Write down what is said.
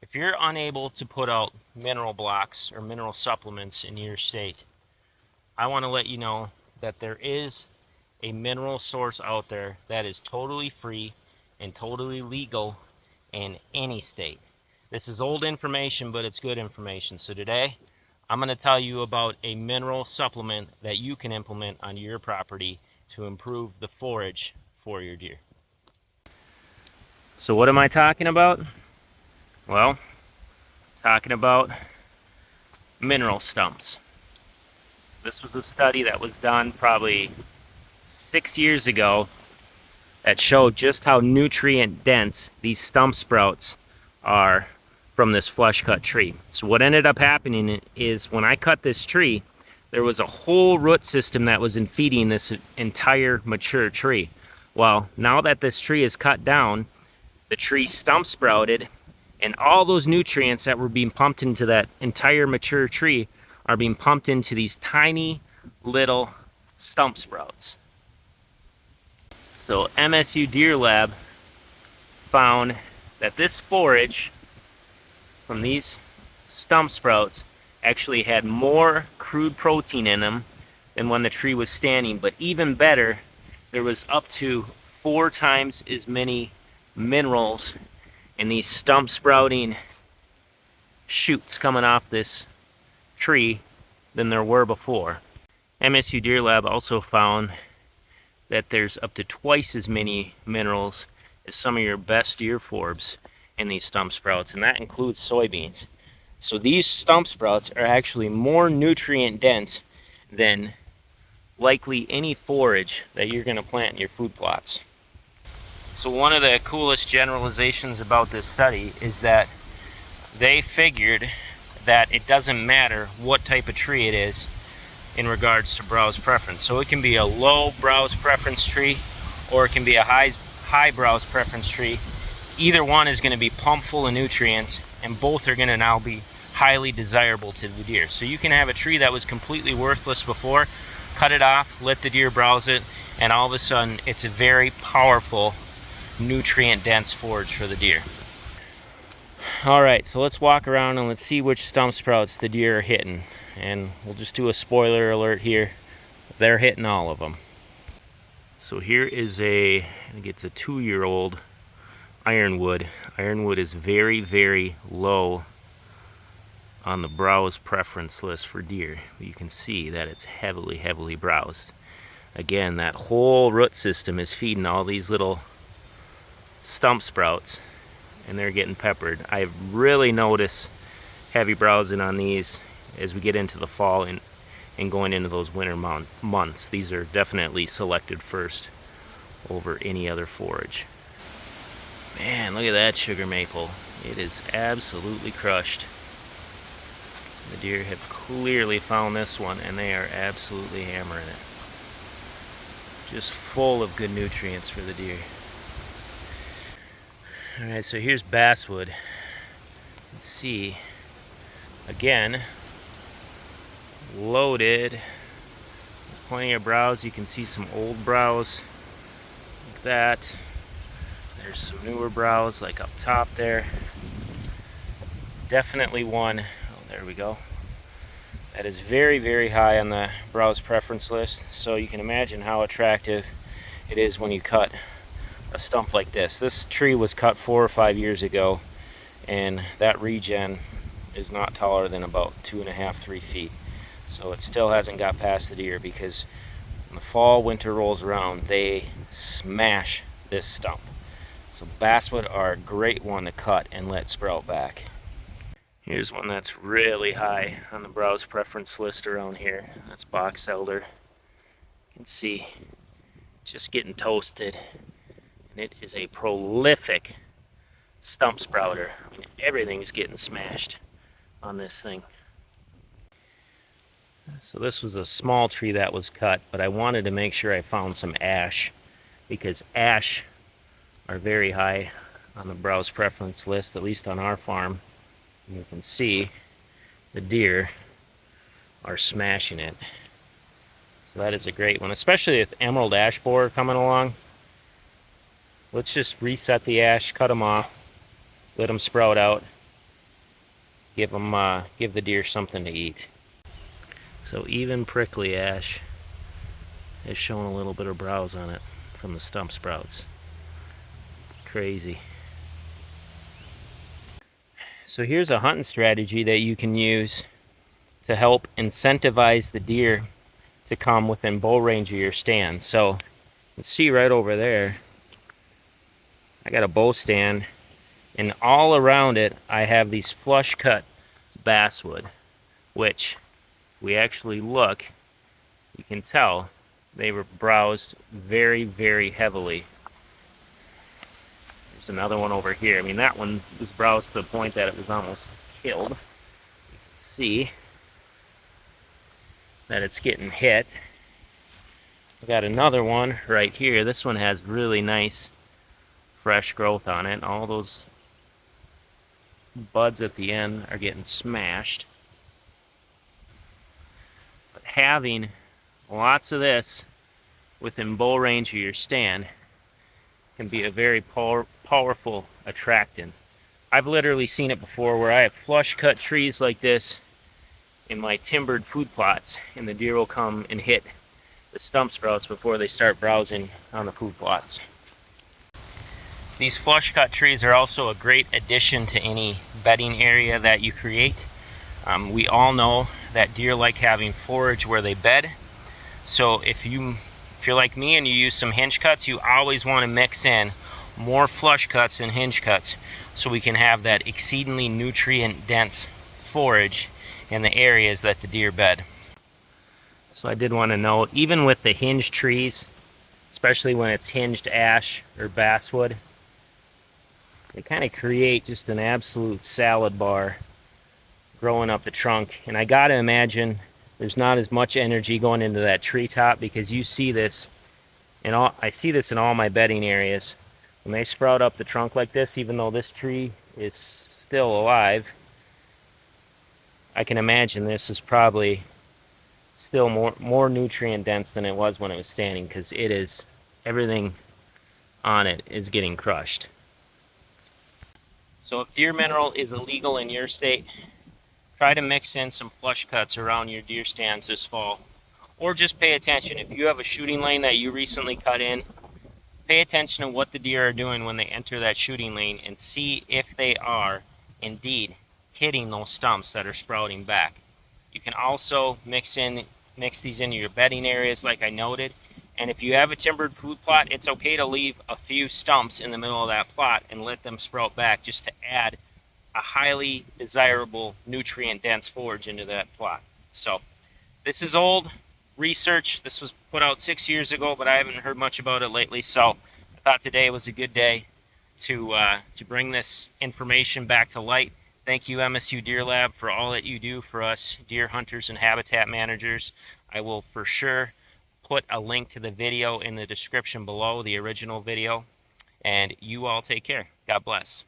If you're unable to put out mineral blocks or mineral supplements in your state, I want to let you know that there is a mineral source out there that is totally free and totally legal in any state. This is old information, but it's good information. So today, I'm going to tell you about a mineral supplement that you can implement on your property to improve the forage for your deer. So what am I talking about? Well, talking about mineral stumps. This was a study that was done probably 6 years ago that showed just how nutrient dense these stump sprouts are from this flush cut tree. So what ended up happening is when I cut this tree, there was a whole root system that was feeding this entire mature tree. Well, now that this tree is cut down, the tree stump sprouted, and all those nutrients that were being pumped into that entire mature tree are being pumped into these tiny little stump sprouts. So MSU Deer Lab found that this forage from these stump sprouts actually had more crude protein in them than when the tree was standing, but even better, there was up to 4 times as many minerals in these stump sprouting shoots coming off this tree than there were before. MSU Deer Lab also found that there's up to twice as many minerals as some of your best deer forbs in these stump sprouts, and that includes soybeans. So these stump sprouts are actually more nutrient dense than likely any forage that you're going to plant in your food plots. So one of the coolest generalizations about this study is that they figured that it doesn't matter what type of tree it is in regards to browse preference. So it can be a low browse preference tree, or it can be a high browse preference tree. Either one is going to be pumped full of nutrients, and both are going to now be highly desirable to the deer. So you can have a tree that was completely worthless before, cut it off, let the deer browse it, and all of a sudden it's a very powerful nutrient dense forage for the deer. Alright, so let's walk around and let's see which stump sprouts the deer are hitting. And we'll just do a spoiler alert here. They're hitting all of them. So here is I think it's a 2-year-old ironwood. Ironwood is very, very low on the browse preference list for deer. You can see that it's heavily, heavily browsed. Again, that whole root system is feeding all these little stump sprouts, and they're getting peppered. I really notice heavy browsing on these as we get into the fall and going into those winter months. These are definitely selected first over any other forage. Man, look at that sugar maple. It is absolutely crushed. The deer have clearly found this one, and they are absolutely hammering it. Just full of good nutrients for the deer. Alright, so here's basswood. Let's see. Again, loaded. There's plenty of browse. You can see some old browse like that. There's some newer browse like up top there. Definitely one. Oh, there we go. That is very, very high on the browse preference list. So you can imagine how attractive it is when you cut a stump like this. This tree was cut 4 or 5 years ago, and that regen is not taller than about 2.5, 3 feet. So it still hasn't got past the deer, because when the fall, winter rolls around, they smash this stump. So basswood are a great one to cut and let sprout back. Here's one that's really high on the browse preference list around here. That's box elder. You can see just getting toasted. And it is a prolific stump sprouter. I mean, everything's getting smashed on this thing. So this was a small tree that was cut, but I wanted to make sure I found some ash, because ash are very high on the browse preference list, at least on our farm. And you can see the deer are smashing it. So that is a great one, especially with emerald ash borer coming along. Let's just reset the ash, cut them off, let them sprout out, give the deer something to eat. So even prickly ash has shown a little bit of browse on it from the stump sprouts. Crazy. So here's a hunting strategy that you can use to help incentivize the deer to come within bow range of your stand. So you can see right over there, I got a bow stand, and all around it I have these flush cut basswood, which we actually look, you can tell they were browsed very, very heavily. There's another one over here. I mean, that one was browsed to the point that it was almost killed. You can see that it's getting hit. We got another one right here. This one has really nice fresh growth on it. All those buds at the end are getting smashed. But having lots of this within bow range of your stand can be a very powerful attractant. I've literally seen it before where I have flush cut trees like this in my timbered food plots, and the deer will come and hit the stump sprouts before they start browsing on the food plots. These flush cut trees are also a great addition to any bedding area that you create. We all know that deer like having forage where they bed. So if you're like me and you use some hinge cuts, you always want to mix in more flush cuts and hinge cuts so we can have that exceedingly nutrient dense forage in the areas that the deer bed. So I did want to note, even with the hinged trees, especially when it's hinged ash or basswood, they kind of create just an absolute salad bar growing up the trunk. And I gotta imagine there's not as much energy going into that treetop, because you see this in all, I see this in all my bedding areas. When they sprout up the trunk like this, even though this tree is still alive, I can imagine this is probably still more nutrient dense than it was when it was standing, because it is, everything on it is getting crushed. So if deer mineral is illegal in your state, try to mix in some flush cuts around your deer stands this fall. Or just pay attention. If you have a shooting lane that you recently cut in, pay attention to what the deer are doing when they enter that shooting lane and see if they are indeed hitting those stumps that are sprouting back. You can also mix these into your bedding areas like I noted. And if you have a timbered food plot, it's okay to leave a few stumps in the middle of that plot and let them sprout back, just to add a highly desirable nutrient dense forage into that plot. So this is old research. This was put out 6 years ago, but I haven't heard much about it lately. So I thought today was a good day to bring this information back to light. Thank you, MSU Deer Lab, for all that you do for us deer hunters and habitat managers. I will for sure put a link to the video in the description below, the original video. And you all take care. God bless.